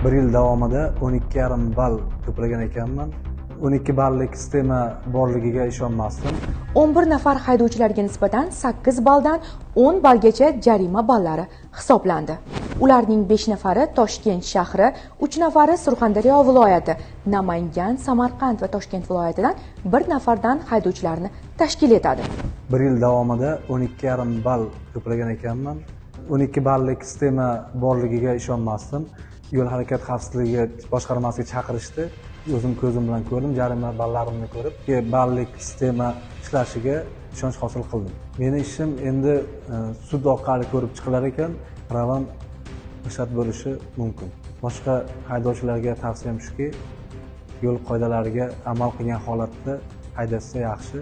1 yil davomida 12,5 ball to'plagan ekanman. 12 ballik sistema borligiga ishonmasdim. 11 nafar haydovchilarga nisbatan 8 balldan 10 ballgacha jarima ballari hisoblandi. Ularning 5 nafari Toshkent shahri, 3 nafari Surxondaryo viloyati, Namangan, Samarqand va Toshkent viloyatidan 1 nafardan haydovchilarni tashkil etadi. 1 yil davomida 12,5 ball to'plagan ekanman. 12 ballik sistema borligiga ishonmasdim. Yo'l harakat xavfsizligi boshqarmasiga chaqirishdi. O'zim ko'zim bilan ko'rdim, jarima ballarimni ko'rib, ballik sistema ishlashiga ishonch hosil qildim. Meni ishim endi sud orqali ko'rib chiqilar ekan, ravon ishlat bo'lishi mumkin. Boshqa haydovchilarga tavsiyam shuki, yo'l qoidalariga amal qilgan holatda haydashsa yaxshi.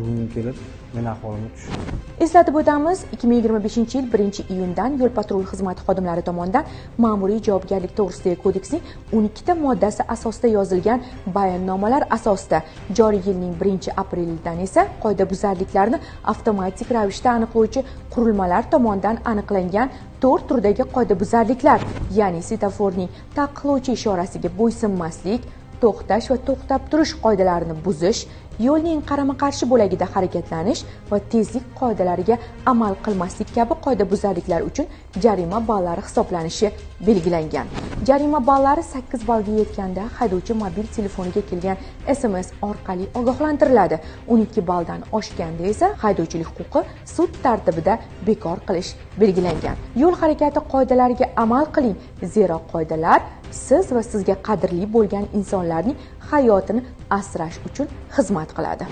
Bugun kelib men ahvolimni tushundim. Eslatib o'tamiz, 2025-yil 1-iyundan yo'l patrul xizmati xodimlari tomonidan ma'muriy javobgarlik to'g'risidagi kodeksning 12 ta moddasi asosida yozilgan bayonnomalar asosida joriy yilning 1-aprelidan esa qoidabuzarliklarni avtomatik ravishda aniqlovchi qurilmalar tomonidan aniqlangan 4 turdagi qoidabuzarliklar, ya'ni svetoforning taqiqlovchi ishorasiga bo'ysunmaslik, to'xtash va to'xtab turish qoidalarini buzish, yo'lning qarama-qarshi bo'lagida harakatlanish va tezlik qoidalariga amal qilmaslik kabi qoidabuzarliklar uchun jarima ballari hisoblanishi belgilangan. Jarima ballari 8 ballga yetganda haydovchi mobil telefoniga kelgan SMS orqali ogohlantiriladi. 12 balldan oshganda esa haydovchilik huquqi sud tartibida bekor qilish belgilangan. Yo'l harakati qoidalariga amal qiling, zero qoidalar siz va sizga qadrli bo'lgan insonlarning hayotini asrash uchun xizmat qiladi.